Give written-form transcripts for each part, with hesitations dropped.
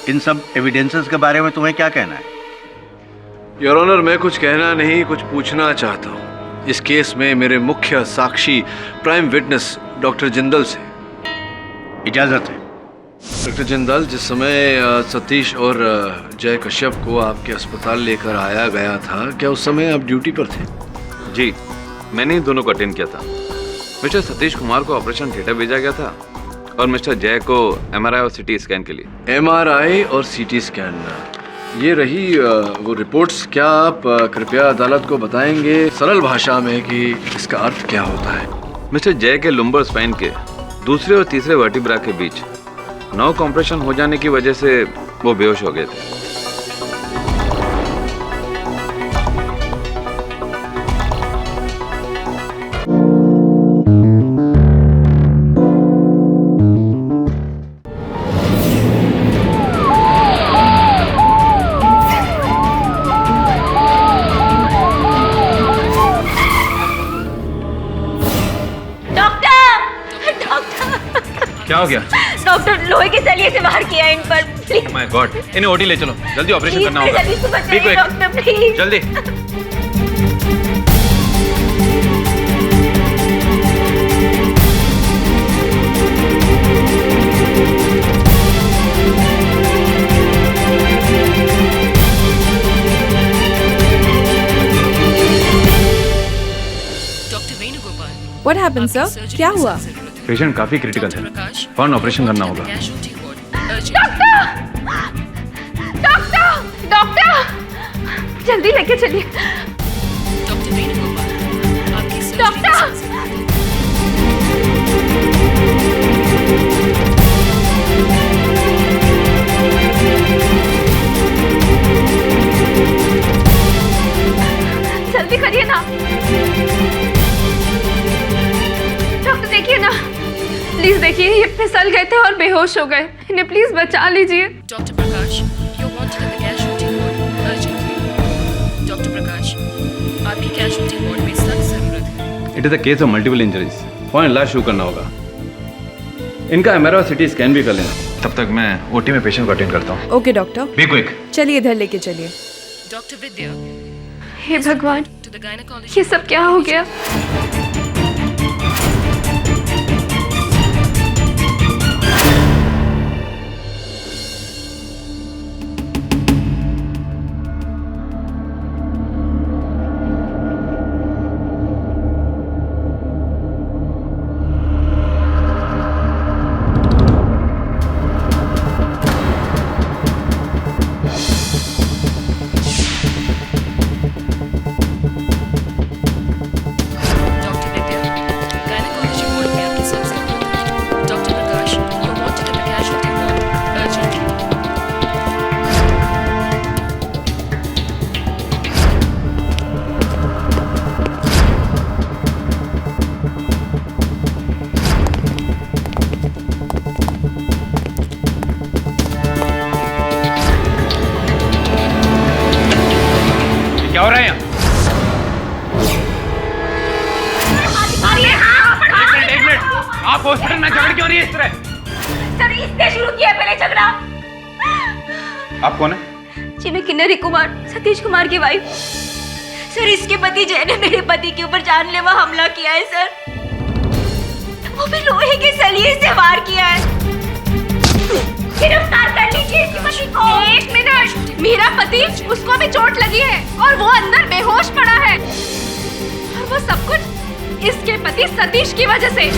इन सब एविडेंसेस के बारे में तुम्हें क्या कहना है? योर ऑनर, मैं कुछ कहना नहीं, कुछ पूछना चाहता हूँ। इस केस में मेरे मुख्य साक्षी प्राइम विटनेस डॉक्टर जिंदल से इजाजत है। डॉक्टर जिंदल, जिस समय सतीश और जय कश्यप को आपके अस्पताल लेकर आया गया था, क्या उस समय आप ड्यूटी पर थे? जी, मैंने ही दोनों को अटेंड किया था। मिस्टर सतीश कुमार को ऑपरेशन थिएटर भेजा गया था और मिस्टर जय को MRI और CT स्कैन के लिए। MRI और CT स्कैन, ये रही वो रिपोर्ट्स। क्या आप कृपया अदालत को बताएंगे सरल भाषा में कि इसका अर्थ क्या होता है? मिस्टर जय के लुम्बर स्पाइन के दूसरे और तीसरे वर्टिब्रा के बीच नर्व कॉम्प्रेशन हो जाने की वजह से वो बेहोश हो गए थे। क्या हो गया? डॉक्टर लोहे के सलिए से बाहर किया इन पर। प्लीज माय गॉड, इन्हें ओटी ले चलो, जल्दी ऑपरेशन करना होगा। जल्दी डॉक्टर प्लीज जल्दी। What happened, sir? क्या हुआ? पेशेंट काफी क्रिटिकल है, फौरन ऑपरेशन करना होगा। डॉक्टर जल्दी लेके चलिए। डॉक्टर जल्दी करिए ना। डॉक्टर देखिए ना, प्लीज देखिए, ये फिसल गए थे और बेहोश हो गए। इन्हें प्लीज बचा लीजिए। Doctor Prakash, you wanted in the casualty ward urgently. Doctor Prakash, आपकी कैजुअल्टी वार्ड में सख्त जरूरत है। It is a case of multiple injuries, फौरन इलाज शुरू करना होगा। इनका MRI और CT स्कैन भी कर लेना। तब तक मैं OT में पेशेंट को अटेंड करता हूँ। Okay doctor, be quick. चलिए इधर लेके चलिए। डॉक्टर विद्या, हे भगवान, टू द गायनेकोलॉजिस्ट। ये सब क्या हो गया? क्या हो रहा है यहाँ? एक मिनट, आप हॉस्पिटल में झगड़ क्यों रही है इस तरह? सर, इसने शुरू किया पहले झगड़ा। आप कौन है? जी मैं किन्नरी कुमार, सतीश कुमार की वाइफ। सर, इसके पति जय ने मेरे पति के ऊपर जानलेवा हमला किया है सर। वो भी लोहे के सलिए से वार किया है। गिरफ्तार कर लीजिए इसके पति को। एक मिनट, मेरा पति, उसको भी चोट लगी है और वो अंदर बेहोश पड़ा है। और वो सब कुछ इसके पति सतीश की वजह से।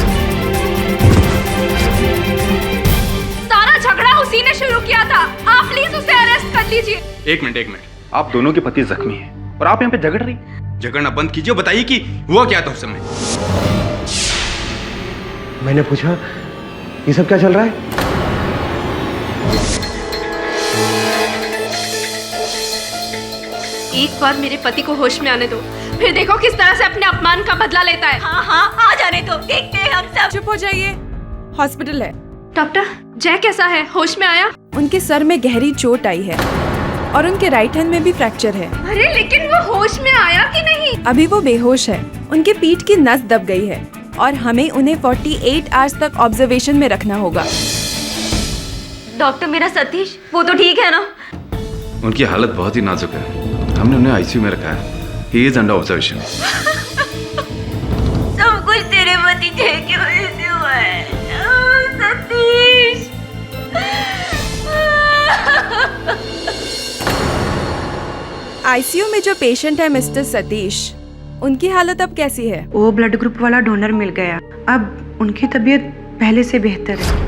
सारा झगड़ा उसी ने शुरू किया था। आप प्लीज उसे अरेस्ट कर लीजिए। एक मिनट, आप दोनों के पति जख्मी हैं और आप यहाँ पे झगड़ रही? झगड़ना बंद कीजिए, बताइए कि हुआ क्या था उस समय। मैंने पूछा, ये सब क्या चल रहा है? एक बार मेरे पति को होश में आने दो, फिर देखो किस तरह से अपने अपमान का बदला लेता है। हाँ, आ जाने दो, देखते हैं हम सब। चुप हो जाइए, हॉस्पिटल है। डॉक्टर, जय कैसा है? होश में आया? उनके सर में गहरी चोट आई है और उनके राइट हैंड में भी फ्रैक्चर है। अरे लेकिन वो होश में आया कि नहीं? अभी वो बेहोश है। उनके पीठ की नस दब गई है और हमें उन्हें 48 आवर्स तक ऑब्जर्वेशन में रखना होगा। डॉक्टर मेरा सतीश वो तो ठीक है ना? उनकी हालत बहुत ही नाजुक है, हमने उन्हें आईसीयू में रखा है। He is under observation. सब कुछ तेरे पति जय की वजह से हुआ है। सतीश। आईसीयू में जो पेशेंट है मिस्टर सतीश, उनकी हालत अब कैसी है? वो ब्लड ग्रुप वाला डोनर मिल गया, अब उनकी तबीयत पहले से बेहतर है।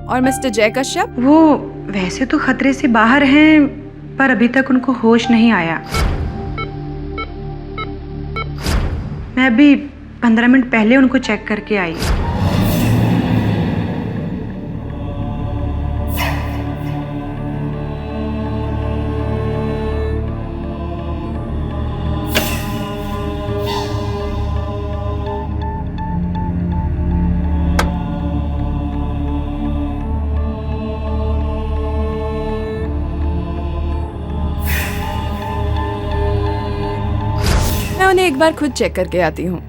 और मिस्टर जय कश्यप? वो वैसे तो खतरे से बाहर हैं, पर अभी तक उनको होश नहीं आया। मैं अभी 15 मिनट पहले उनको चेक करके आई। मैं उन्हें एक बार खुद चेक करके आती हूँ।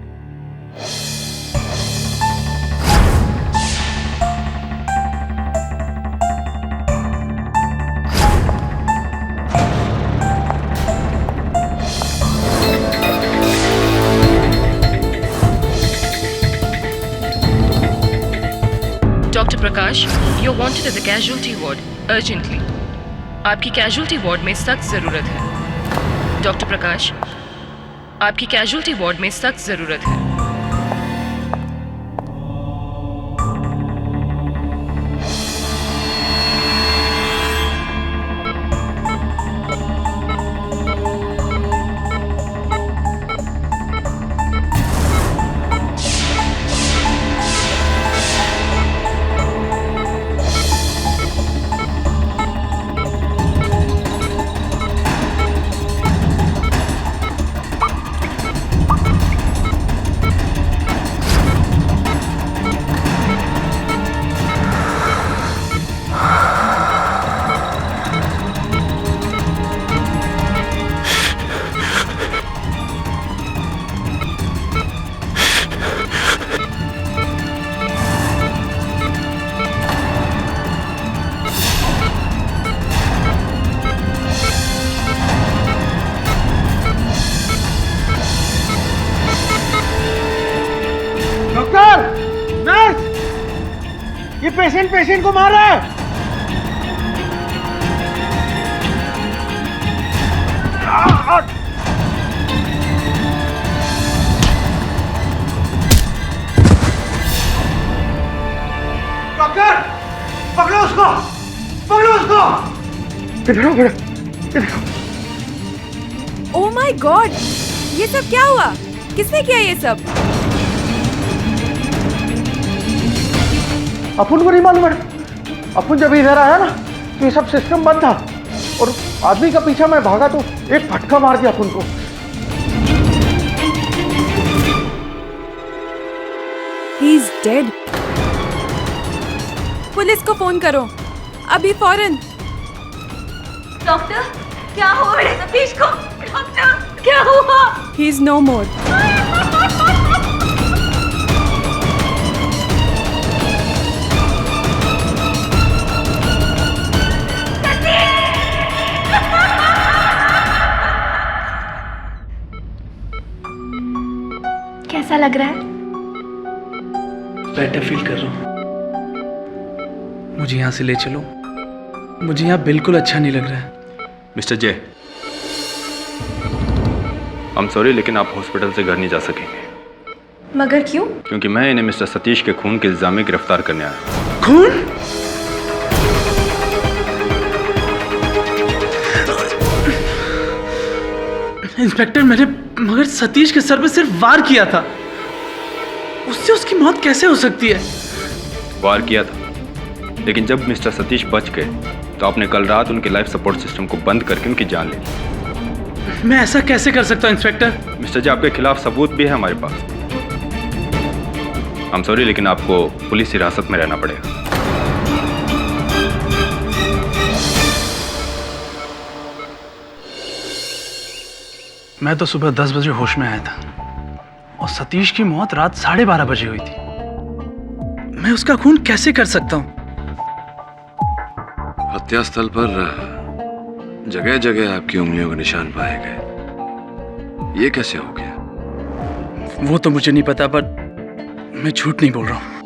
Doctor Prakash, you wanted at the casualty ward urgently. आपकी कैजुअल्टी वार्ड में सख्त ज़रूरत है। डॉक्टर प्रकाश, आपकी कैजुअल्टी वार्ड में सख्त ज़रूरत है। ये पेशेंट को मार रहा है। डॉक्टर, पकड़ो उसको, पकड़ो उसको। ओह माय गॉड, ये सब क्या हुआ? किसने किया ये सब? अपुन को नहीं मालूम है। अपुन जब इधर आया ना तो ये सब सिस्टम बंद था और आदमी का पीछा मैं भागा तो एक फटका मार दिया अपुन को। He is dead. पुलिस को फोन करो अभी फौरन। डॉक्टर, क्या हुआ बड़े सतीश को? डॉक्टर, क्या हुआ? ही इज नो मोर। कैसा लग रहा है? बेटर फील कर रहा हूँ। मुझे यहाँ से ले चलो, मुझे यहाँ बिल्कुल अच्छा नहीं लग रहा है। मिस्टर जय, I'm sorry, लेकिन आप हॉस्पिटल से घर नहीं जा सकेंगे। मगर क्यों? क्योंकि मैं इन्हें मिस्टर सतीश के खून के इल्जाम में गिरफ्तार करने आया। खून? इंस्पेक्टर, मैंने मगर सतीश के सर पे सिर्फ वार किया था, उससे उसकी मौत कैसे हो सकती है? वार किया था, लेकिन जब मिस्टर सतीश बच गए तो आपने कल रात उनके लाइफ सपोर्ट सिस्टम को बंद करके उनकी जान ली। मैं ऐसा कैसे कर सकता हूँ इंस्पेक्टर? मिस्टर जी, आपके खिलाफ सबूत भी है हमारे पास। I'm sorry, लेकिन आपको पुलिस हिरासत में रहना पड़ेगा। मैं तो सुबह 10 बजे होश में आया था और सतीश की मौत रात 12:30 बजे हुई थी। मैं उसका खून कैसे कर सकता हूँ? हत्या स्थल पर जगह जगह आपकी उंगलियों के निशान पाए गए। ये कैसे हो गया? वो तो मुझे नहीं पता, पर मैं झूठ नहीं बोल रहा हूँ।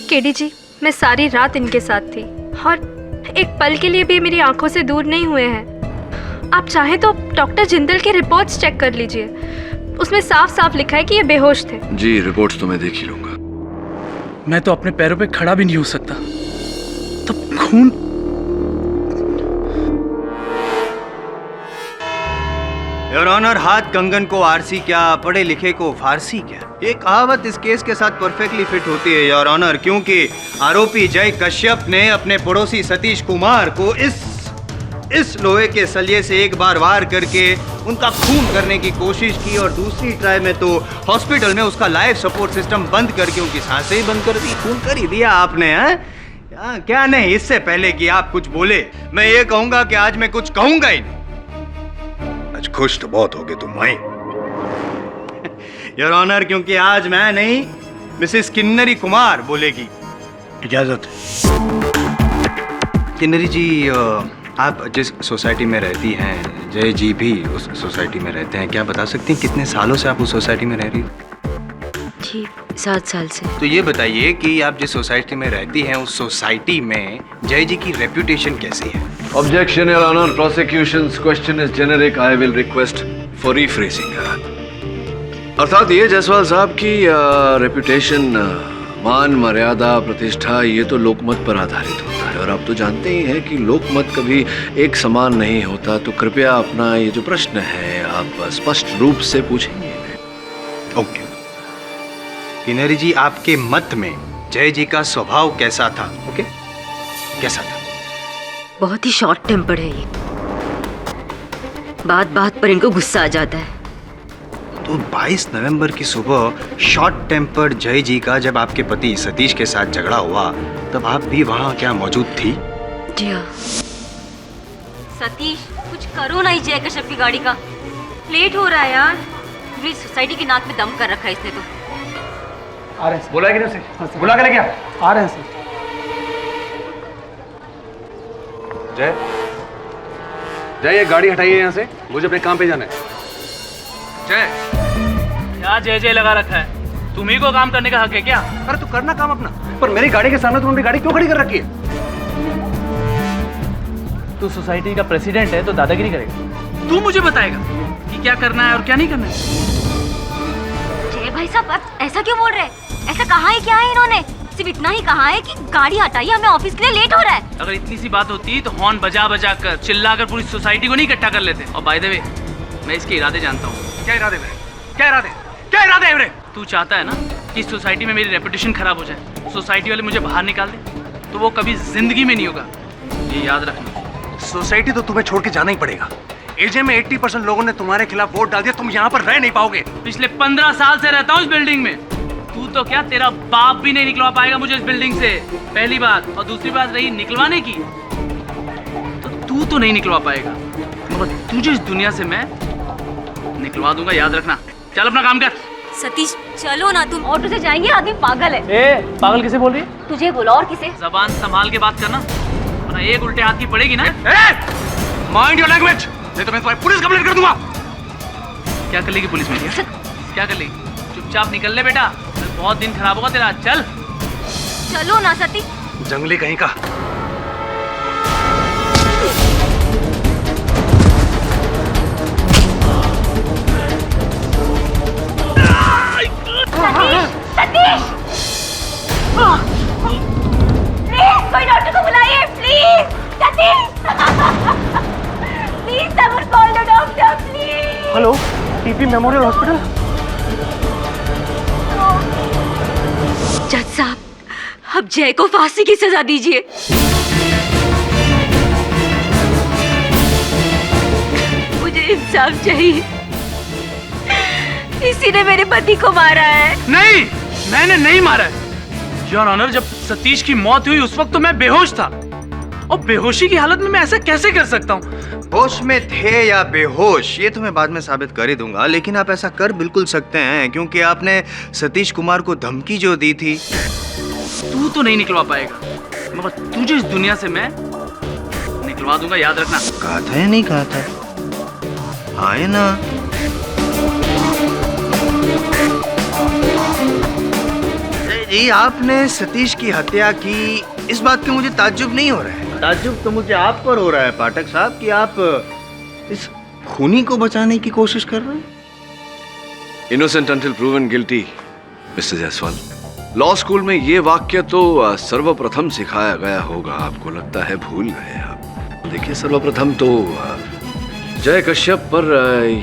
केडी जी, मैं सारी रात इनके साथ थी और एक पल के लिए भी मेरी आंखों से दूर नहीं हुए हैं। आप चाहें तो डॉक्टर जिंदल के रिपोर्ट्स चेक कर लीजिए, उसमें साफ साफ लिखा है कि ये बेहोश थे। जी, रिपोर्ट्स तो मैं देख ही लूंगा। मैं तो अपने पैरों पे खड़ा भी नहीं हो सकता, तब खून। योर ऑनर, हाथ कंगन को आरसी क्या, पढ़े लिखे को फारसी क्या, ये कहावत इस केस के साथ परफेक्टली फिट होती है योर ऑनर, क्योंकि आरोपी जय कश्यप ने अपने पड़ोसी सतीश कुमार को इस लोहे के सलिए से एक बार वार करके उनका खून करने की कोशिश की और दूसरी ट्राई में तो हॉस्पिटल में उसका लाइफ सपोर्ट सिस्टम बंद करके उनकी सांसें ही बंद कर दी। खून कर ही दिया आपने, हैं? क्या नहीं, इससे पहले कि आप कुछ बोले मैं ये कहूंगा कि आज मैं कुछ कहूंगा ही नहीं। आज खुश तो बहुत हो गए तुम भाई योर ऑनर, क्योंकि आज मैं नहीं मिसेस किन्नरी कुमार बोलेगी। इजाजत। किन्नरी जी, आप जिस सोसाइटी में रहती हैं, जय जी भी उस सोसाइटी में रहते हैं, क्या बता सकती हैं कितने सालों से आप उस सोसाइटी में रह रही हैं? जी 7 साल से। तो ये बताइए कि आप जिस सोसाइटी में रहती हैं उस सोसाइटी में जय जी की रेपुटेशन कैसी है? Objection your honour, prosecution's question is generic, I will request for rephrasing. अर्थात ये जायसवाल साहब की रेपुटेशन, मान मर्यादा प्रतिष्ठा, ये तो लोकमत पर आधारित होता है और आप तो जानते ही हैं कि लोकमत कभी एक समान नहीं होता। तो कृपया अपना ये जो प्रश्न है आप स्पष्ट रूप से पूछेंगे। ओके किन्नरी जी, आपके मत में जय जी का स्वभाव कैसा था? ओके, कैसा था? बहुत ही शॉर्ट टेम्पर्ड है ये, बात बात पर इनको गुस्सा आ जाता है। तो 22 नवंबर की सुबह शॉर्ट टेम्पर्ड जय जी का जब आपके पति सतीश के साथ झगड़ा हुआ तब आप भी वहाँ क्या मौजूद थी? जी हाँ। सतीश, कुछ करो ना, जय कश्यप की गाड़ी का लेट हो रहा है यार। पूरी सोसाइटी के नाक में दम कर रखा है इसने तो। आ रहे हैं। बुलाया कि नहीं उसे? बुला के लेके आ रहे हैं सर। जय, जय ये गाड़ी हटाइए यहाँ से, मुझे अपने काम पे जाना है। जय, क्या जय जय लगा रखा है? तुम्ही को काम करने का हक है क्या? अरे तू करना काम अपना, पर मेरी गाड़ी के सामने तुमने गाड़ी क्यों खड़ी कर रखी है? तू सोसाइटी का प्रेसिडेंट है तो दादागिरी करेगा? तू मुझे बताएगा कि क्या करना है और क्या नहीं करना है? जय भाई साहब, आप ऐसा क्यों बोल रहे हैं? ऐसा कहा है क्या है इन्होंने? सिर्फ इतना ही कहा है कि गाड़ी हटाइए, हमें ऑफिस के लिए लेट हो रहा है। अगर इतनी सी बात होती तो हॉर्न बजा बजा कर चिल्ला कर पूरी सोसाइटी को नहीं इकट्ठा कर लेते। और बाय द वे, मैं इसके इरादे जानता हूँ। क्या इरादे मेरे? क्या इरादे? क्या इरादे है मेरे? तू चाहता है ना कि इस सोसाइटी में मेरी रेपुटेशन खराब हो जाए, सोसाइटी वाले मुझे बाहर निकाल दे, तो वो कभी जिंदगी में नहीं होगा, ये याद रखना। सोसाइटी तो तुम्हें छोड़ के जाना ही पड़ेगा। एजे में 80% लोगों ने तुम्हारे खिलाफ वोट डाल दिया, तुम यहाँ पर रह नहीं पाओगे। पिछले 15 साल से रहता हूँ इस बिल्डिंग में, तू तो क्या, तेरा बाप भी नहीं निकलवा पाएगा मुझे इस बिल्डिंग से, पहली बात। और दूसरी बात रही निकलवाने की, तो तू तो नहीं निकलवा पाएगा, मगर तुझे इस दुनिया से मैं निकलवा दूंगा, याद रखना। चल अपना काम कर। सतीश चलो ना, तुम ऑटो से जाएंगे, आदमी पागल है। ए, पागल किसे बोल रही है? तुझे बोला और किसे? जबान संभाल के बात करना, वरना एक उल्टे हाथ की पड़ेगी ना। माइंड योर लैंग्वेज, नहीं तो मैं तुम्हारी पुलिस कंप्लेंट कर दूंगा। क्या कर लेगी पुलिस में? क्या कर लेगी? चुपचाप निकल ले बेटा, बहुत दिन खराब होगा तेरा। चल चलो ना सतीश। जंगली कहीं का। सतीश, प्लीज कोई डॉक्टर को बुलाइए, please. Satish please someone call the doctor please. Hello, TP memorial hospital. जज साहब, अब जय को फांसी की सजा दीजिए। मुझे इंसाफ चाहिए, इसी ने मेरे पति को मारा है। नहीं, मैंने नहीं मारा है योर ऑनर। जब सतीश की मौत हुई उस वक्त तो मैं बेहोश था, और बेहोशी की हालत में मैं ऐसा कैसे कर सकता हूँ? होश में थे या बेहोश ये तो मैं बाद में साबित कर ही दूंगा, लेकिन आप ऐसा कर बिल्कुल सकते हैं क्योंकि आपने सतीश कुमार को धमकी जो दी थी तू तो नहीं निकलवा पाएगा, मगर तुझे इस दुनिया से मैं निकलवा दूंगा, याद रखना। कहा था या नहीं कहा था? आए ना। जी आपने सतीश की हत्या की, इस बात के मुझे ताज्जुब नहीं हो रहा है। ताज्जुब तो मुझे आप पर हो रहा है पाठक साहब कि आप इस खूनी को बचाने की कोशिश कर रहे हैं। Innocent until proven guilty, mister Jaiswal. Law school में ये वाक्य तो सर्वप्रथम सिखाया गया होगा, आपको लगता है भूल गए आप। देखिए, सर्वप्रथम तो जय कश्यप पर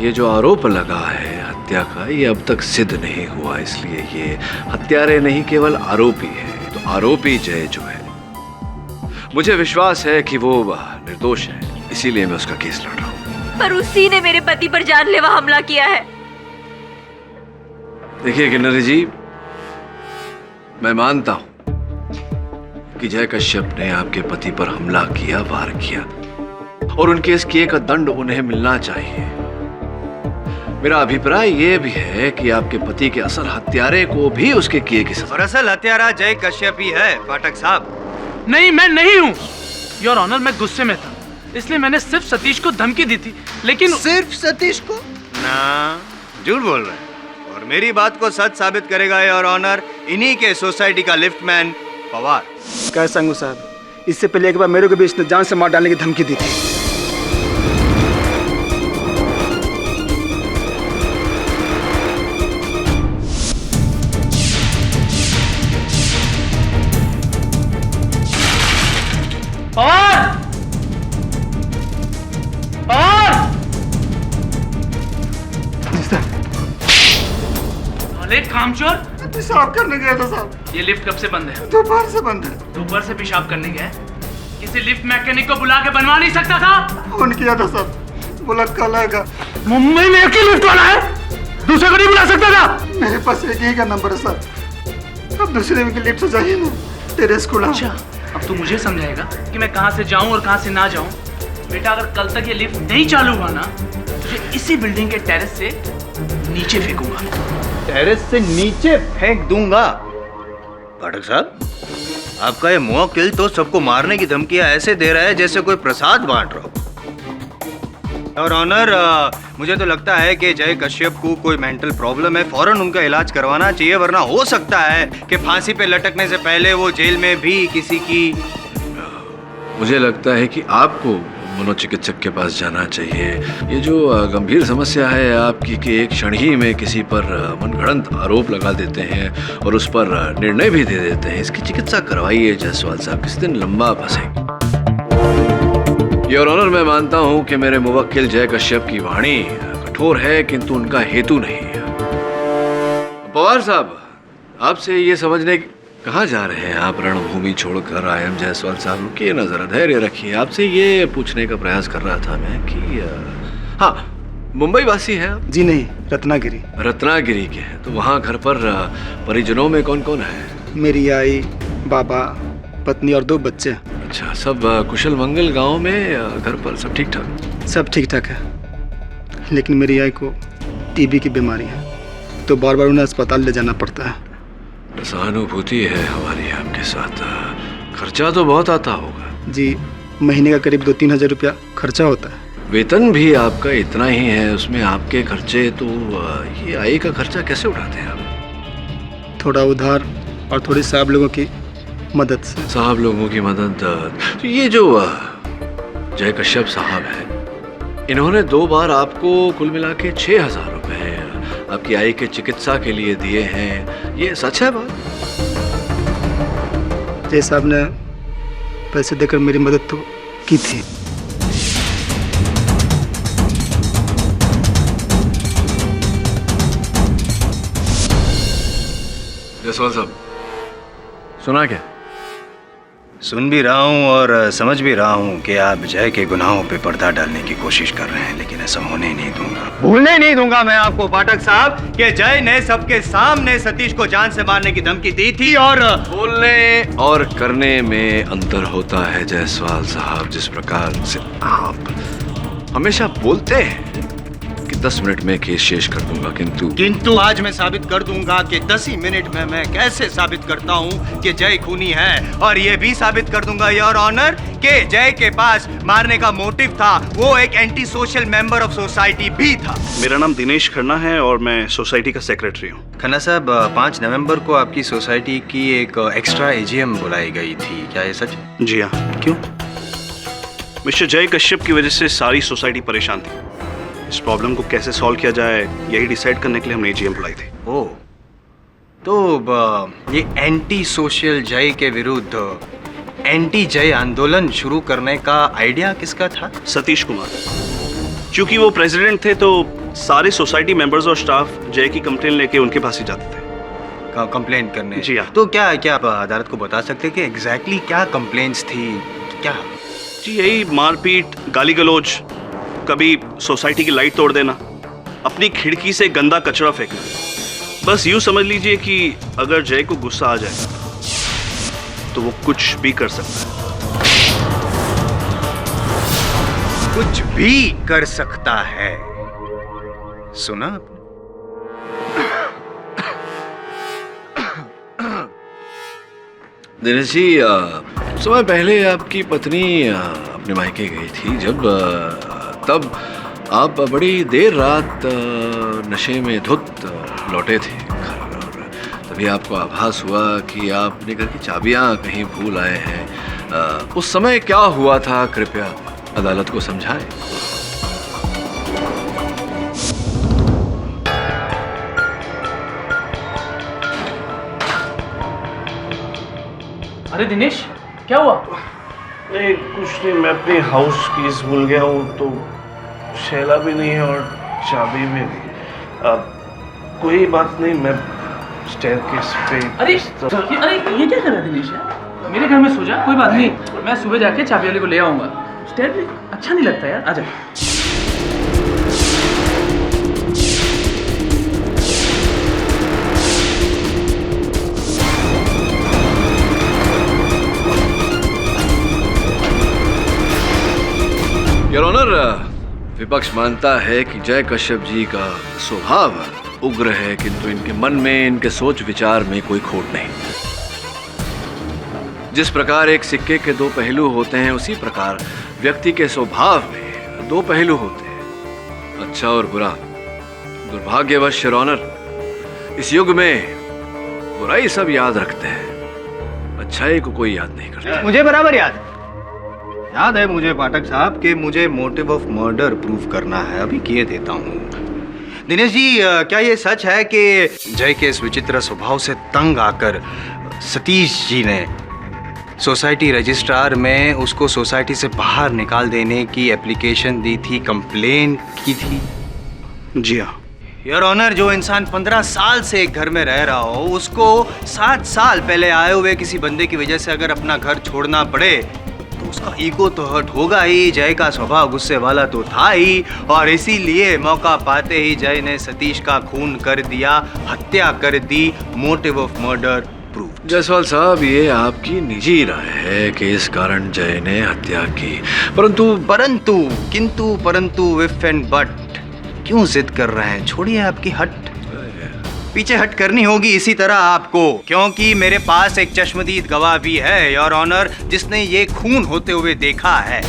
ये जो आरोप लगा है हत्या का, ये अब तक सिद्ध नहीं हुआ, इसलिए ये हत्यारे नहीं केवल आरोपी है। तो आरोपी जय जो है, मुझे विश्वास है कि वो निर्दोष है, इसीलिए मैं उसका केस लड़ रहा हूँ। पर उसी ने मेरे पति पर जानलेवा हमला किया है। देखिए किन्नरी जी, मैं मानता हूं कि जय कश्यप ने आपके पति पर हमला किया, वार किया, और उनके इस किए का दंड उन्हें मिलना चाहिए। मेरा अभिप्राय यह भी है कि आपके पति के असल हत्यारे को भी उसके किए की सजा। और असल हत्यारा जय कश्यप ही है पाठक साहब। नहीं, मैं नहीं हूँ योर ऑनर, मैं गुस्से में था, इसलिए मैंने सिर्फ सतीश को धमकी दी थी। लेकिन सिर्फ सतीश को? ना, झूठ बोल रहे हैं। और मेरी बात को सच साबित करेगा योर ऑनर इन्हीं के सोसाइटी का लिफ्टमैन पवार। क्या संगू साहब, इससे पहले एक बार मेरे को भी इसने जान से मार डालने की धमकी दी थी। पवार! पवार! अरे कामचोर! पेशाब करने गया था साहब। ये लिफ्ट कब से बंद है? दोपहर से बंद है। दोपहर से पेशाब करने गया? किसी लिफ्ट मैकेनिक को बुला के बनवा नहीं सकता था? फोन किया था साहब, बोला कल आएगा। मुंबई में एक ही लिफ्ट वाला है, दूसरे को नहीं बुला सकता था? मेरे पास एक ही का नंबर है साहब, अब दूसरे में की लिफ्ट से जाइए ना, तेरे स्कूल। अच्छा, अब तू मुझे समझाएगा कि मैं कहाँ से जाऊँ और कहाँ से ना जाऊँ? बेटा, अगर कल तक ये लिफ्ट नहीं चालू हुआ ना, तुझे इसी बिल्डिंग के टेरेस से नीचे फेंकूंगा। टेरेस से नीचे फेंक दूंगा? पाठक साहब, आपका ये मुवक्किल तो सबको मारने की धमकियां ऐसे दे रहा है जैसे कोई प्रसाद बांट रहा हो। और ऑनर, मुझे तो लगता है कि जय कश्यप को कोई मेंटल प्रॉब्लम है, फौरन उनका इलाज करवाना चाहिए, वरना हो सकता है कि फांसी पे लटकने से पहले वो जेल में भी किसी की। मुझे लगता है कि आपको मनोचिकित्सक के पास जाना चाहिए। ये जो गंभीर समस्या है आपकी कि एक क्षण ही में किसी पर मनगढ़ंत आरोप लगा देते हैं और उस पर निर्णय भी दे देते हैं, इसकी चिकित्सा करवाइए जायसवाल साहब, किसी दिन लंबा फंसेंगे। योर ऑनर, मैं मानता हूं कि मेरे मुवक्किल जय कश्यप की वाणी कठोर है, किंतु उनका हेतु नहीं है। पवार साहब, आपसे ये समझने कहाँ जा रहे हैं आप? रणभूमि छोड़कर आई एम जायसवाल साहब, रुकिए ना जरा, धैर्य रखिए। आपसे ये पूछने का प्रयास कर रहा था मैं कि हाँ, मुंबई वासी हैं आप? जी नहीं, रत्नागिरी। रत्नागिरी के हैं, तो वहाँ घर पर परिजनों में कौन कौन है? मेरी आई, बाबा, पत्नी और 2 बच्चे। अच्छा, सब कुशल मंगल गांव में घर पर सब ठीक ठाक? सब ठीक ठाक है, लेकिन मेरी आई को टीबी की बीमारी है, तो बार बार उन्हें अस्पताल ले जाना पड़ता है। सहानुभूति है हमारी आपके साथ। खर्चा तो बहुत आता होगा? जी, महीने का करीब 2-3 हज़ार रुपया खर्चा होता है। वेतन भी आपका इतना ही है, उसमें आपके खर्चे, तो ये आई का खर्चा कैसे उठाते हैं आप? थोड़ा उधार और थोड़ी साहब लोगों की मदद से। साहब लोगों की मदद? तो ये जो जय कश्यप साहब है, इन्होंने 2 बार आपको कुल मिला के 6,000 रुपए आपकी आई के चिकित्सा के लिए दिए हैं, ये सच है बात? जय साहब ने पैसे देकर मेरी मदद तो की थी। जायसवाल साहब, सुना क्या? सुन भी रहा हूँ और समझ भी रहा हूँ कि आप जय के गुनाहों पे पर्दा डालने की कोशिश कर रहे हैं, लेकिन ऐसा होने नहीं दूंगा, भूलने नहीं दूंगा मैं आपको पाठक साहब कि जय ने सबके सामने सतीश को जान से मारने की धमकी दी थी। और बोलने और करने में अंतर होता है जायसवाल साहब। जिस प्रकार से आप हमेशा बोलते हैं कि कि 10 मिनट में केस शेष कर दूंगा, किंतु आज मैं साबित कर दूंगा कि 10 ही मिनट में मैं कैसे साबित करता हूँ कि जय खूनी है, और ये भी साबित कर दूंगा योर ऑनर कि जय के पास मारने का मोटिव था, वो एक anti social member of society भी था। मेरा नाम दिनेश खन्ना है और मैं सोसाइटी का सेक्रेटरी हूँ। खन्ना साहब, 5 नवंबर को आपकी सोसाइटी की एक एक्स्ट्रा एजीएम बुलाई गई थी, क्या ये सच? जी हाँ। क्यों? मिस्टर जय कश्यप की वजह से सारी सोसाइटी परेशान थी। इस प्रॉब्लम को कैसे सॉल्व किया जाए यही डिसाइड करने के लिए हमने एजीएम बुलाई थी। ओह, तो ये एंटी सोशल जय के विरुद्ध एंटी जय आंदोलन शुरू करने का आइडिया किसका था? सतीश कुमार। क्योंकि वो प्रेसिडेंट थे तो सारे सोसाइटी मेंबर्स और स्टाफ जय की कंप्लेन लेके उनके पास ही जाते थे। कंप्लेंट करने? जी हाँ। तो क्या आप अदालत को बता सकते कि एग्जैक्टली क्या कंप्लेंट्स थी? क्या? जी यही मारपीट, गाली गलौज, कभी सोसाइटी की लाइट तोड़ देना, अपनी खिड़की से गंदा कचरा फेंकना। बस यूं समझ लीजिए कि अगर जय को गुस्सा आ जाए तो वो कुछ भी कर सकता है। कुछ भी कर सकता है, सुना? दिनेश जी, समय पहले आपकी पत्नी अपने मायके गई थी, तब आप बड़ी देर रात नशे में धुत लौटे थे घर, और तभी आपको आभास हुआ कि आप अपने घर की चाबियां कहीं भूल आए हैं। उस समय क्या हुआ था, कृपया अदालत को समझाएं। अरे दिनेश, क्या हुआ? नहीं कुछ नहीं, मैं अपनी हाउस कीज भूल गया हूँ, तो शैला भी नहीं है और चाबी भी नहीं। कोई बात नहीं, मैं स्टेयरकेस पे। अरे ये क्या कर रहा है दिनेश यार? मेरे घर में सो जा, कोई बात नहीं, मैं सुबह जाके चाबी वाले को ले आऊंगा। स्टेयर पे अच्छा नहीं लगता यार, आजा। योर ऑनर, विपक्ष मानता है कि जय कश्यप जी का स्वभाव उग्र है, किंतु इनके मन में, इनके सोच विचार में कोई खोट नहीं। जिस प्रकार एक सिक्के के 2 पहलू होते हैं, उसी प्रकार व्यक्ति के स्वभाव में 2 पहलू होते हैं, अच्छा और बुरा। दुर्भाग्यवश योर ऑनर, इस युग में बुराई सब याद रखते हैं, अच्छाई को कोई याद नहीं करता। मुझे बराबर याद है मुझे पाठक साहब कि मुझे मोटिव ऑफ मर्डर प्रूव करना है, अभी किए देता हूँ। दिनेश जी, क्या ये सच है कि जय के इस विचित्र स्वभाव से तंग आकर सतीश जी ने सोसाइटी रजिस्ट्रार में उसको सोसाइटी से बाहर निकाल देने की एप्लीकेशन दी थी, कंप्लेन की थी? जी हाँ। योर ऑनर, जो इंसान 15 साल से एक घर में रह रहा हो, उसको 7 साल पहले आए हुए किसी बंदे की वजह से अगर अपना घर छोड़ना पड़े तो उसका ईगो तो हर्ट होगा ही। जय का स्वभाव गुस्से वाला तो था ही, और इसीलिए मौका पाते ही जय ने सतीश का खून कर दिया, हत्या कर दी। Motive of murder proof. Jaiswal साहब, ये आपकी निजी राय है कि इस कारण जय ने हत्या की, परंतु इफ एंड बट क्यों जिद कर रहे हैं? छोड़िए आपकी हट, पीछे हट करनी होगी इसी तरह आपको, क्योंकि मेरे पास एक चश्मदीद गवाह भी है योर ऑनर, जिसने ये खून होते हुए देखा है।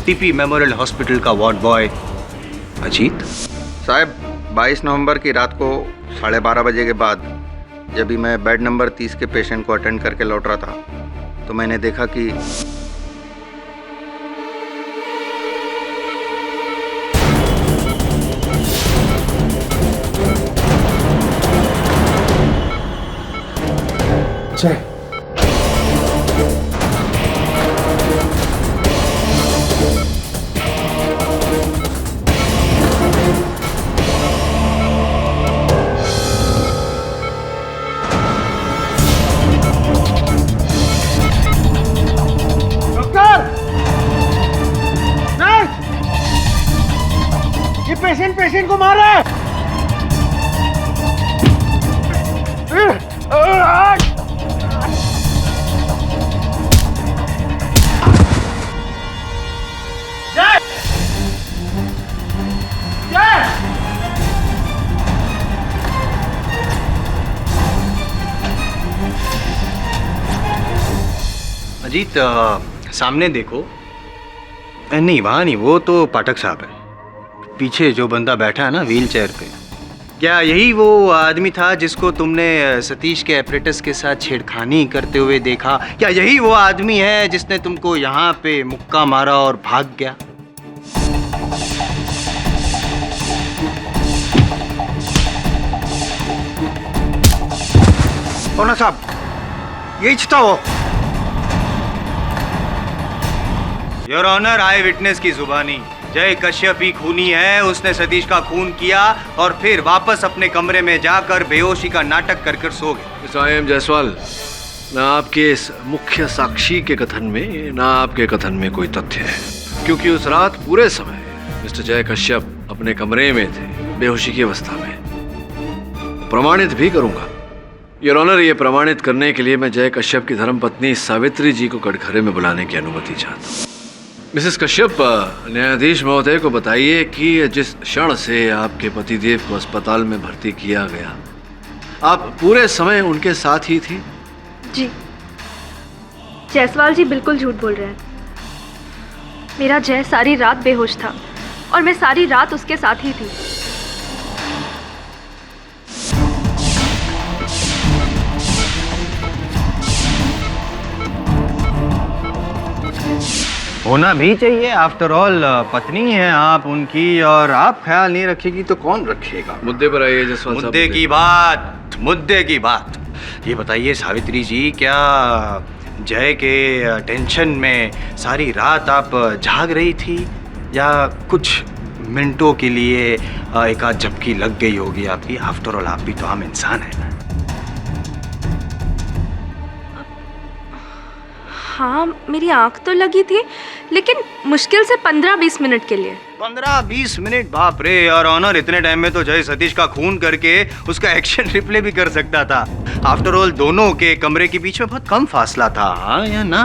टीपी मेमोरियल हॉस्पिटल का वार्ड बॉय अजीत साहब। 22 नवंबर की रात को 12:30 बजे के बाद जब भी मैं बेड नंबर 30 के पेशेंट को अटेंड करके लौट रहा था, तो मैंने देखा कि जय, डॉक्टर, नर्स, ये पेशेंट को मार रहा है। अजीत सामने देखो। नहीं वहाँ नहीं, वो तो पाठक साहब है। पीछे जो बंदा बैठा है ना व्हील चेयर पे, क्या यही वो आदमी था जिसको तुमने सतीश के एपरेटस के साथ छेड़खानी करते हुए देखा? क्या यही वो आदमी है जिसने तुमको यहाँ पे मुक्का मारा और भाग गया? कौन साहब, यही था वो। योर ऑनर, आई विटनेस की जुबानी, जय कश्यप ही खूनी है। उसने सतीश का खून किया और फिर वापस अपने कमरे में जाकर बेहोशी का नाटक कर सो गए। आई.एम. जायसवाल, ना आपके इस मुख्य साक्षी के कथन में ना आपके कथन में कोई तथ्य है, क्योंकि उस रात पूरे समय मिस्टर जय कश्यप अपने कमरे में थे बेहोशी की अवस्था में। प्रमाणित भी करूंगा योर ऑनर। ये प्रमाणित करने के लिए मैं जय कश्यप की धर्मपत्नी सावित्री जी को कटघरे में बुलाने की अनुमति चाहता हूँ। मिसेस कश्यप, न्यायाधीश महोदय को बताइए कि जिस क्षण से आपके पतिदेव को अस्पताल में भर्ती किया गया, आप पूरे समय उनके साथ ही थी? जी, जायसवाल जी बिल्कुल झूठ बोल रहे हैं। मेरा जय सारी रात बेहोश था और मैं सारी रात उसके साथ ही थी। होना भी चाहिए, आफ्टर ऑल पत्नी है आप उनकी, और आप ख्याल नहीं रखेगी तो कौन रखेगा? मुद्दे पर आइए जायसवाल साहब। मुद्दे की बात। ये बताइए सावित्री जी, क्या जय के टेंशन में सारी रात आप जाग रही थी या कुछ मिनटों के लिए एक आध झपकी लग गई होगी आपकी? आफ्टर ऑल आप भी तो आम इंसान है ना। हाँ, मेरी आंख तो लगी थी, लेकिन मुश्किल से 15-20 मिनट के लिए। 15-20 मिनट? बाप रे यार ऑनर, इतने टाइम में तो जय सतीश का खून करके उसका एक्शन रिप्ले भी कर सकता था। आफ्टर ऑल दोनों के कमरे के बीच में बहुत कम फासला था, हाँ या ना?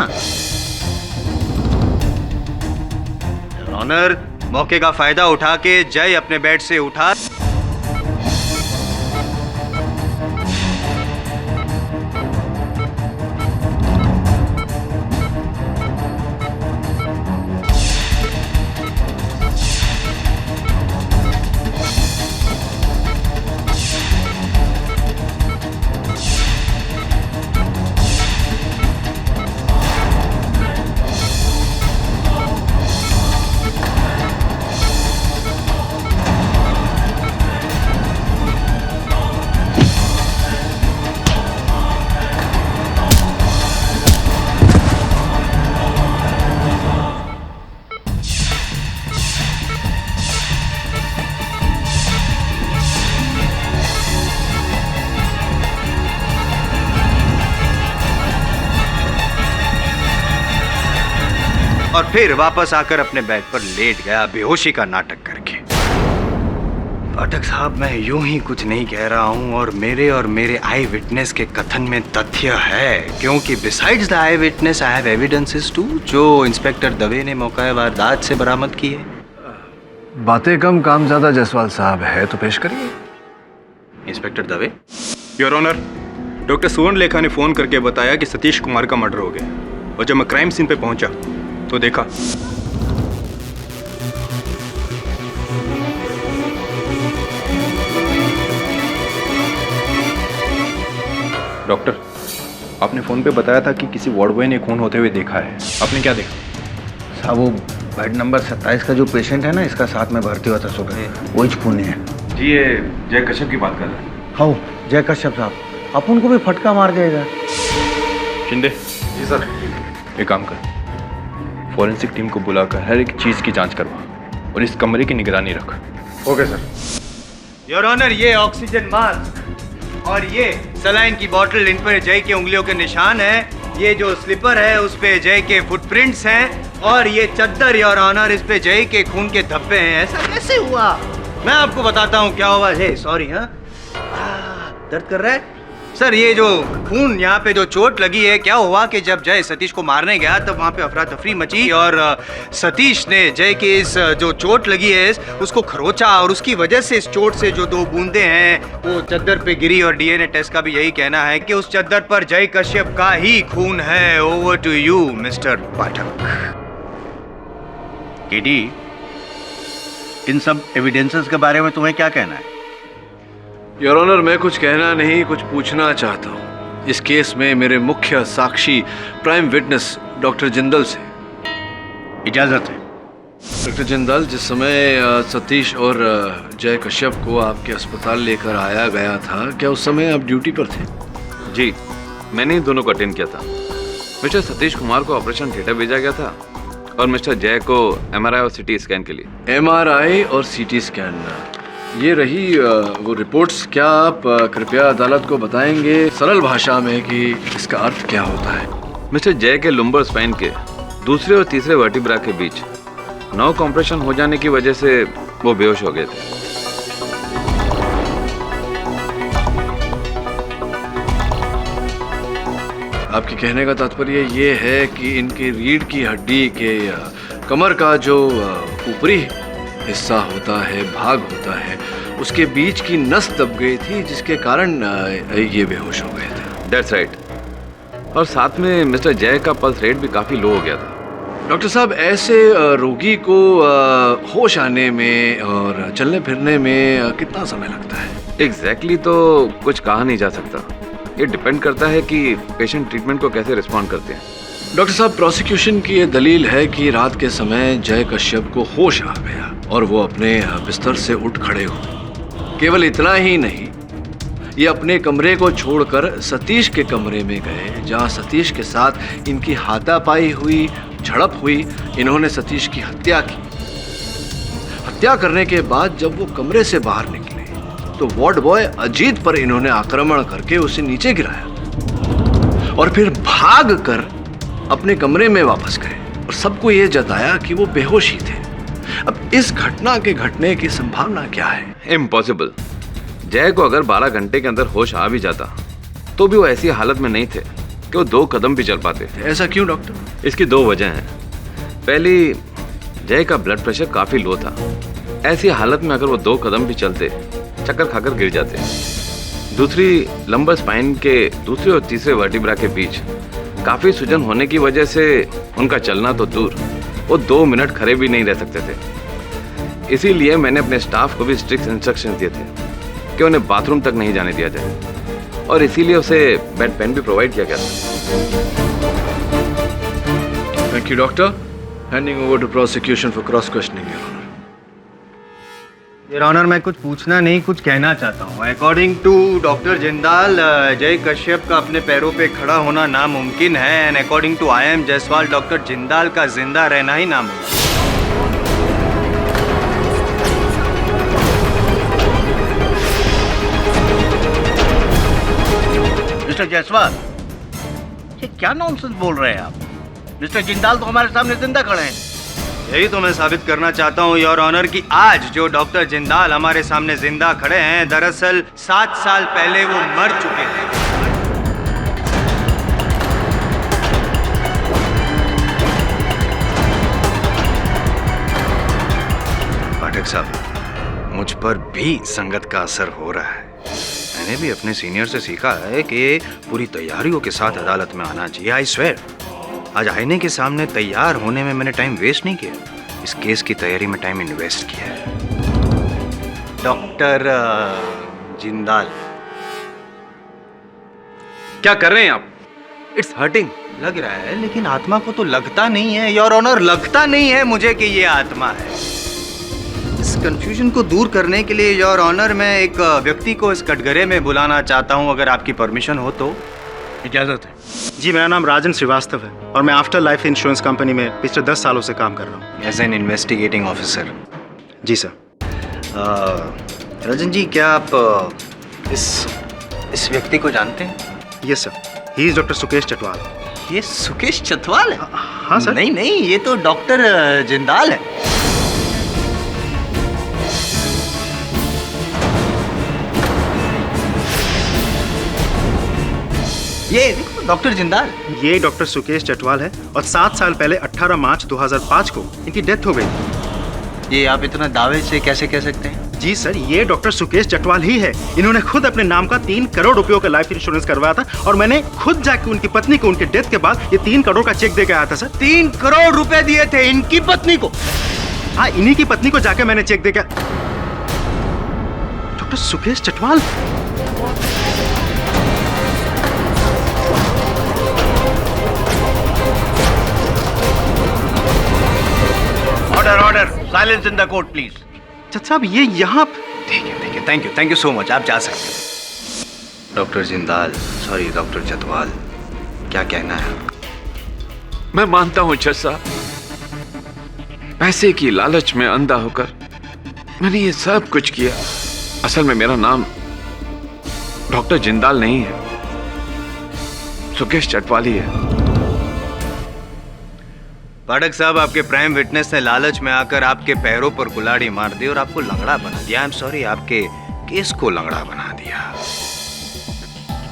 ऑनर, मौके का फायदा उठा के जय अपने बेड से उठा और फिर वापस आकर अपने बेड पर लेट गया बेहोशी का नाटक करके। पाठक साहब, मैं यूं ही कुछ नहीं कह रहा हूं, और मेरे आई विटनेस के कथन में तथ्य है, क्योंकि besides the eyewitness I have evidences too, जो इंस्पेक्टर दवे ने मौका वारदात से बरामद की है। बातें कम काम ज्यादा जायसवाल साहब, है तो पेश करिए। Inspector Dave. Your honour, doctor Suvarna Lekha ने फोन करके बताया कि सतीश कुमार का मर्डर हो गया, और जब मैं क्राइम सीन पे पहुंचा तो देखा डॉक्टर, आपने फोन पे बताया था कि किसी वार्ड बॉय ने खून होते हुए देखा है, आपने क्या देखा? साहब, वो बेड नंबर 27 का जो पेशेंट है ना, इसका साथ में भर्ती हुआ था सुबह, वही खूनी है जी। ये जय कश्यप की बात कर रहे हैं? हाँ, जय कश्यप साहब, अपन को भी फटका मार गएगा। शिंदे जी सर, एक काम कर, फॉरेंसिक टीम को बुलाकर हर एक चीज की जांच करवा और इस कमरे की निगरानी रख। Okay sir. योर ऑनर, ये ऑक्सीजन मास्क और ये सलाइन की बोतल, इन पर जय के उंगलियों के निशान है। ये जो स्लीपर है उस पे जय के फुटप्रिंट्स हैं, और ये चद्दर योर ऑनर, इस पे जय के खून के धब्बे हैं। ऐसा कैसे हुआ? मैं आपको बताता हूँ क्या हुआ है। सॉरी, हाँ, दर्द कर रहा है? सर ये जो खून यहाँ पे जो चोट लगी है, क्या हुआ कि जब जय सतीश को मारने गया तब वहाँ पे अफरा तफरी मची और सतीश ने जय के इस जो चोट लगी है उसको खरोचा और उसकी वजह से इस चोट से जो 2 बूंदे हैं वो चद्दर पे गिरी और डीएनए टेस्ट का भी यही कहना है कि उस चद्दर पर जय कश्यप का ही खून है। Over to you mister Pathak. KD, इन सब एविडेंसेस के बारे में तुम्हें क्या कहना है? योर ऑनर, मैं कुछ कहना नहीं, कुछ पूछना चाहता हूँ। इस केस में मेरे मुख्य साक्षी प्राइम विटनेस डॉक्टर जिंदल से इजाजत है। डॉक्टर जिंदल, जिस समय सतीश और जय कश्यप को आपके अस्पताल लेकर आया गया था, क्या उस समय आप ड्यूटी पर थे? जी, मैंने इन दोनों को अटेंड किया था। मिस्टर सतीश कुमार को ऑपरेशन थिएटर भेजा गया था और मिस्टर जय को एमआरआई और सीटी स्कैन के लिए। एमआरआई और सीटी स्कैन, ये रही वो रिपोर्ट्स। क्या आप कृपया अदालत को बताएंगे सरल भाषा में कि इसका अर्थ क्या होता है? मिस्टर जय के लुम्बर स्पाइन के दूसरे और तीसरे वर्टिब्रा के बीच नर्व कॉम्प्रेशन हो जाने की वजह से वो बेहोश हो गए थे। आपके कहने का तात्पर्य ये है कि इनकी रीढ़ की हड्डी के कमर का जो ऊपरी हिस्सा होता है, भाग होता है, उसके बीच की नस दब गई थी जिसके कारण ये बेहोश हो गए थे। That's right. और साथ में मिस्टर जय का पल्स रेट भी काफ़ी लो हो गया था। डॉक्टर साहब, ऐसे रोगी को होश आने में और चलने फिरने में कितना समय लगता है? एग्जैक्टली तो कुछ कहा नहीं जा सकता। ये डिपेंड करता है कि पेशेंट ट्रीटमेंट को कैसे रिस्पॉन्ड करते हैं। डॉक्टर साहब, प्रोसिक्यूशन की ये दलील है कि रात के समय जय कश्यप को होश आ गया और वो अपने बिस्तर से उठ खड़े हुए। केवल इतना ही नहीं, ये अपने कमरे को छोड़कर सतीश के कमरे में गए, जहां सतीश के साथ इनकी हाथापाई हुई, झड़प हुई। इन्होंने सतीश की हत्या की। हत्या करने के बाद जब वो कमरे से बाहर निकले तो वार्ड बॉय अजीत पर इन्होंने आक्रमण करके उसे नीचे गिराया और फिर भाग कर अपने कमरे में वापस गए और सबको ये जताया कि वो बेहोश ही थे। अब इस घटना के घटने की संभावना क्या है? इम्पॉसिबल। जय को अगर 12 घंटे के अंदर होश आ भी जाता तो भी वो ऐसी हालत में नहीं थे कि वो 2 कदम भी चल पाते। ऐसा क्यों डॉक्टर? इसकी 2 वजह हैं। पहली, जय का ब्लड प्रेशर काफी लो था। ऐसी हालत में अगर वो 2 कदम भी चलते, चक्कर खाकर गिर जाते। दूसरी, लंबर स्पाइन के दूसरे और तीसरे वर्टिब्रा के बीच काफी सूजन होने की वजह से उनका चलना तो दूर, वो 2 मिनट खड़े भी नहीं रह सकते थे। इसीलिए मैंने अपने स्टाफ को भी स्ट्रिक्ट इंस्ट्रक्शन दिए थे कि उन्हें बाथरूम तक नहीं जाने दिया जाए और इसीलिए उसे बेड पेन भी प्रोवाइड किया गया था। Thank you doctor. Handing over to prosecution for cross questioning your honour. Your honour, मैं कुछ पूछना नहीं, कुछ कहना चाहता हूँ। अकॉर्डिंग टू डॉक्टर जिंदाल, जय कश्यप का अपने पैरों पे खड़ा होना नामुमकिन है and according to I M. Jaiswal, doctor Jindal का जिंदा रहना ही नामुमकिन। मिस्टर जायसवाल, ये क्या नॉनसेंस बोल रहे हैं आप? मिस्टर जिंदाल तो हमारे सामने जिंदा खड़े हैं। यही तो मैं साबित करना चाहता हूँ योर ऑनर कि आज जो डॉक्टर जिंदाल हमारे सामने जिंदा खड़े हैं, दरअसल 7 साल पहले वो मर चुके थे। पाठक साहब, मुझ पर भी संगत का असर हो रहा है। मैंने भी अपने सीनियर से सीखा है कि पूरी तैयारियों के साथ अदालत में आना चाहिए। आई स्वेयर, आज आईने के सामने तैयार होने में मैंने टाइम वेस्ट नहीं किया, इस केस की तैयारी में टाइम इन्वेस्ट किया है। डॉक्टर जिंदाल, क्या कर रहे हैं आप? इट्स हर्टिंग लग रहा है, लेकिन आत्मा को तो लगता नहीं है योर ऑनर, लगता नहीं है मुझे कि ये आत्मा है। इस कंफ्यूजन को दूर करने के लिए योर ऑनर, मैं एक व्यक्ति को इस कटघरे में बुलाना चाहता हूं, अगर आपकी परमिशन हो तो। इजाज़त है जी। मेरा नाम राजन श्रीवास्तव है और मैं आफ्टर लाइफ इंश्योरेंस कंपनी में पिछले 10 सालों से काम कर रहा हूँ एज एन इन्वेस्टिगेटिंग ऑफिसर। जी सर। राजन जी, क्या आप इस व्यक्ति को जानते हैं? Yes sir, he is doctor Sukesh Chatwal. ये सुकेश चटवाल है? हाँ सर। नहीं, ये तो डॉक्टर जिंदाल है। ये देखो डॉक्टर जिंदाल। ये डॉक्टर सुकेश चटवाल है और 7 साल पहले 18 मार्च 2005 को इनकी डेथ हो गई। ये आप इतना दावे से कैसे कह सकते हैं? जी सर, ये डॉक्टर सुकेश चटवाल ही है। इन्होंने खुद अपने नाम का 3 करोड़ रुपयों का लाइफ इंश्योरेंस करवाया था और मैंने खुद जाके उनकी पत्नी को उनके डेथ के बाद ये 3 करोड़ का चेक दे के आया था सर। 3 करोड़ रुपए दिए थे इनकी पत्नी को? हाँ, इन्हीं की पत्नी को जाके मैंने चेक दे के। Doctor Sukesh Chatwal. Order silence in the court please. जज साहब ये यहाँ। ठीक है, थैंक यू सो मच, आप जा सकते हैं। Doctor Jindal, sorry doctor Chatwal, क्या कहना है? मैं मानता हूं जज साहब, पैसे की लालच में अंधा होकर मैंने ये सब कुछ किया। असल में मेरा नाम डॉक्टर जिंदाल नहीं है, सुकेश चटवाल ही है। पाठक साहब, आपके प्राइम विटनेस ने लालच में आकर आपके पैरों पर कुल्हाड़ी मार दी और आपको लंगड़ा बना दिया। आई एम सॉरी, आपके केस को लंगड़ा बना दिया।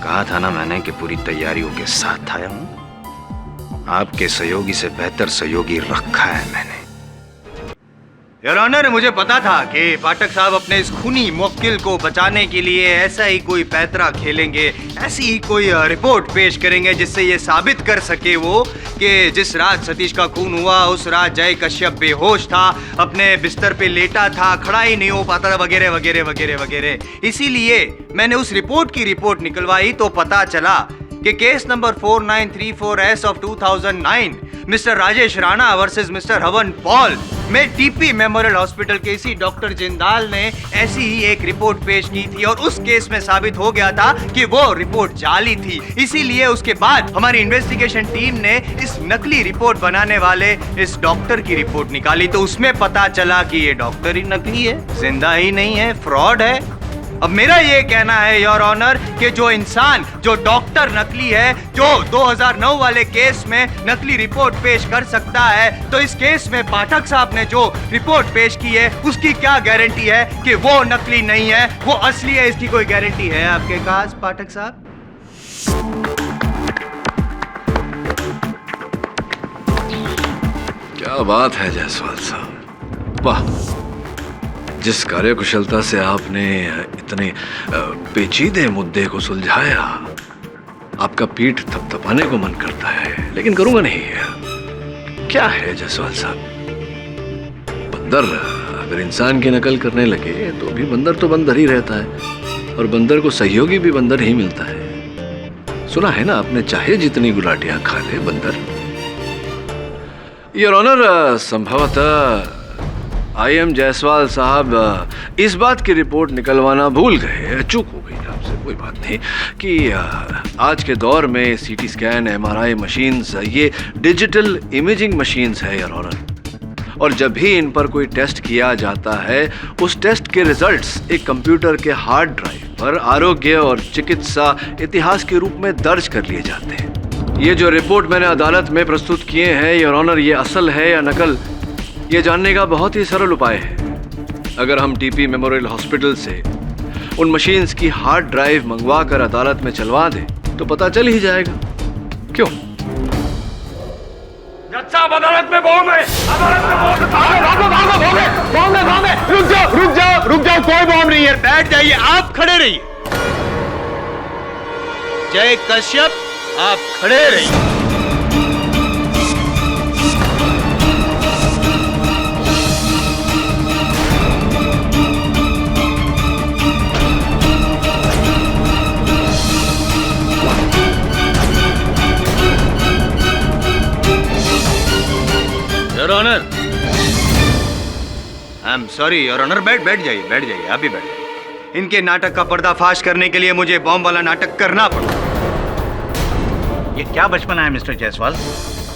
कहा था ना मैंने कि पूरी तैयारियों के साथ आया हूं। आपके सहयोगी से बेहतर सहयोगी रखा है मैंने। योर ऑनर, मुझे पता था कि पाठक साहब अपने इस खूनी मुवक्किल को बचाने के लिए ऐसा ही कोई पैतरा खेलेंगे, ऐसी ही कोई रिपोर्ट पेश करेंगे जिससे ये साबित कर सके वो कि जिस रात सतीश का खून हुआ उस रात जय कश्यप बेहोश था, अपने बिस्तर पे लेटा था, खड़ा ही नहीं हो पाता था, वगैरह वगैरह वगैरह वगैरह। इसीलिए मैंने उस रिपोर्ट की रिपोर्ट निकलवाई तो पता चला कि case number 4934S of 2009 mister Rajesh Rana versus mister हवन पॉल में टीपी मेमोरियल हॉस्पिटल के इसी डॉक्टर जिंदाल ने ऐसी ही एक रिपोर्ट पेश की थी और उस केस में साबित हो गया था कि वो रिपोर्ट जाली थी। इसीलिए उसके बाद हमारी इन्वेस्टिगेशन टीम ने इस नकली रिपोर्ट बनाने वाले इस डॉक्टर की रिपोर्ट निकाली तो उसमें पता चला कि ये डॉक्टर ही नकली है, जिंदा ही नहीं है, फ्रॉड है। अब मेरा ये कहना है योर ऑनर कि जो इंसान, जो डॉक्टर नकली है, जो 2009 वाले केस में नकली रिपोर्ट पेश कर सकता है, तो इस केस में पाठक साहब ने जो रिपोर्ट पेश की है उसकी क्या गारंटी है कि वो नकली नहीं है, वो असली है? इसकी कोई गारंटी है आपके पास पाठक साहब? क्या बात है जायसवाल साहब, वाह! जिस कार्यकुशलता से आपने इतने पेचीदे मुद्दे को सुलझाया, आपका पीठ थपथपाने को मन करता है, लेकिन करूंगा नहीं। क्या है जायसवाल साहब, बंदर अगर इंसान की नकल करने लगे तो भी बंदर तो बंदर ही रहता है और बंदर को सहयोगी भी बंदर ही मिलता है। सुना है ना आपने, चाहे जितनी गुलाटियां खा ले बंदर। योर ऑनर, संभवतः IM जायसवाल साहब इस बात की रिपोर्ट निकलवाना भूल गए, चूक हो गई आपसे, कोई बात नहीं, कि आज के दौर में CT स्कैन, MRI मशीन्स, ये डिजिटल इमेजिंग मशीन्स है योर ऑनर, और जब भी इन पर कोई टेस्ट किया जाता है उस टेस्ट के रिजल्ट्स एक कंप्यूटर के हार्ड ड्राइव पर आरोग्य और चिकित्सा इतिहास के रूप में दर्ज कर लिए जाते हैं। ये जो रिपोर्ट मैंने अदालत में प्रस्तुत किए हैं योर ऑनर, ये असल है या नकल, ये जानने का बहुत ही सरल उपाय है। अगर हम टीपी मेमोरियल हॉस्पिटल से उन मशीन्स की हार्ड ड्राइव मंगवा कर अदालत में चलवा दें तो पता चल ही जाएगा। क्यों? जज साहब, अदालत में बॉम्ब है, अदालत में बॉम्ब है। रुक जाओ, कोई बॉम्ब नहीं है, बैठ जाइए, आप खड़े रहिए। जय कश्यप, आप खड़े रहिए। Your honour, I am sorry your honour, बैठ जाइए, आप भी बैठ जाइए। इनके नाटक का पर्दाफाश करने के लिए मुझे बॉम्ब वाला नाटक करना पड़ा। ये क्या बचपना है मिस्टर जायसवाल?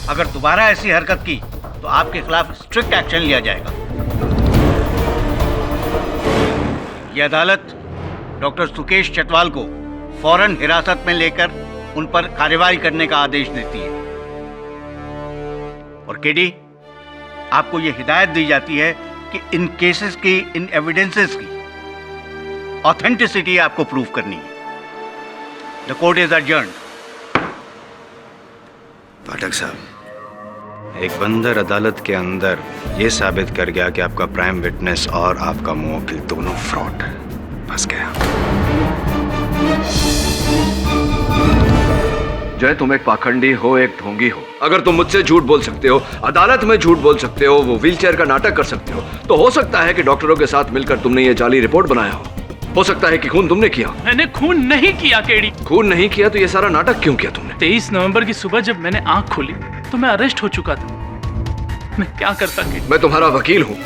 अगर दोबारा ऐसी हरकत की तो आपके खिलाफ स्ट्रिक्ट एक्शन लिया जाएगा। ये अदालत डॉक्टर सुकेश चटवाल को फौरन हिरासत में लेकर उन पर कार्रवाई करने का आदेश देती है। और केडी, आपको ये हिदायत दी जाती है कि इन केसेस की, इन एविडेंसेस की ऑथेंटिसिटी आपको प्रूव करनी है। The court is adjourned. Pathak साहब, एक बंदर अदालत के अंदर ये साबित कर गया कि आपका प्राइम विटनेस और आपका मुवक्किल दोनों फ्रॉड है। फंस गया। जय, तुम एक पाखंडी हो, एक ढोंगी हो। अगर तुम मुझसे झूठ बोल सकते हो, अदालत में झूठ बोल सकते हो, वो व्हीलचेयर का नाटक कर सकते हो, तो हो सकता है कि डॉक्टरों के साथ मिलकर तुमने ये जाली रिपोर्ट बनाया हो सकता है कि खून तुमने किया। मैंने खून नहीं किया केडी। खून नहीं किया तो ये सारा नाटक क्यों किया तुमने? 23 नवंबर की सुबह जब मैंने आंख खोली तो मैं अरेस्ट हो चुका था। मैं क्या करता केडी? मैं तुम्हारा वकील हूँ,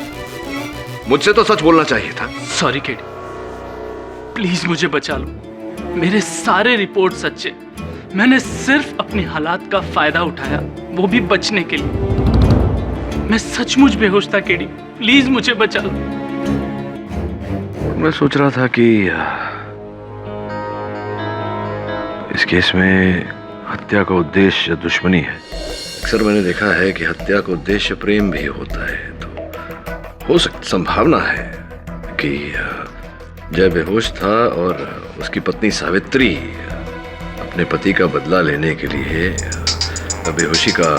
मुझसे तो सच बोलना चाहिए था। सॉरी केडी, प्लीज मुझे बचा लो। मेरे सारे रिपोर्ट सच्चे। मैंने सिर्फ अपनी हालात का फायदा उठाया, वो भी बचने के लिए। मैं सचमुच बेहोश था केडी, प्लीज मुझे बचा लो। मैं सोच रहा था कि इस केस में हत्या का उद्देश्य दुश्मनी है। अक्सर मैंने देखा है कि हत्या का उद्देश्य प्रेम भी होता है, तो हो सकती संभावना है कि जय बेहोश था और उसकी पत्नी सावित्री अपने पति का बदला लेने के लिए बेहोशी का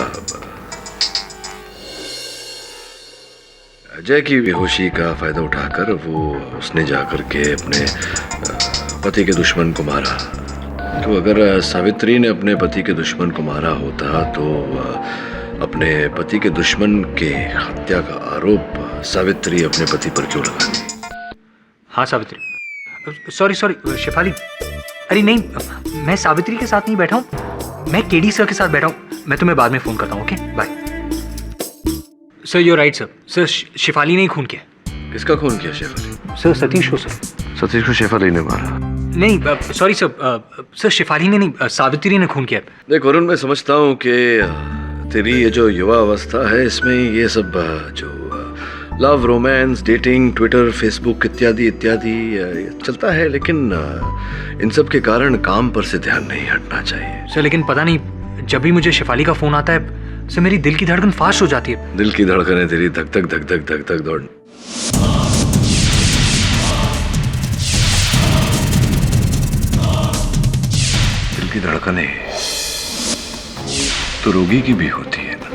जय की बेहोशी का फायदा उठाकर वो उसने जाकर के अपने पति के दुश्मन को मारा। तो अगर सावित्री ने अपने पति के दुश्मन को मारा होता तो अपने पति के दुश्मन के हत्या का आरोप सावित्री अपने पति पर क्यों लगाती? हाँ सावित्री, सॉरी शेफाली, अरे नहीं, मैं सावित्री के साथ नहीं बैठा हूँ, मैं केडी सर के साथ बैठा हूँ। मैं तुम्हें बाद में फोन करता हूँ। Okay bye. Sir you right sir Shefali ने ही खून किया। किसका खून किया? शेफाली? सर सतीश को। सर सतीश को शेफाली ने मारा? नहीं सॉरी सर शेफाली ने नहीं, सावित्री ने खून किया। देख वरुण, मैं समझता हूँ कि तेरी ये जो युवा अवस्था है इसमें ये सब जो love, romance, dating, Twitter, Facebook इत्यादि इत्यादि चलता है, लेकिन इन सब के कारण काम पर से ध्यान नहीं हटना चाहिए। सर लेकिन पता नहीं, जब भी मुझे शेफाली का फोन आता है सर मेरी दिल की धड़कन फास्ट हो जाती है। दिल की धड़कनें तेरी धक धक धक धक धक धक दौड़। दिल की धड़कनें तो रोगी की भी होती है ना।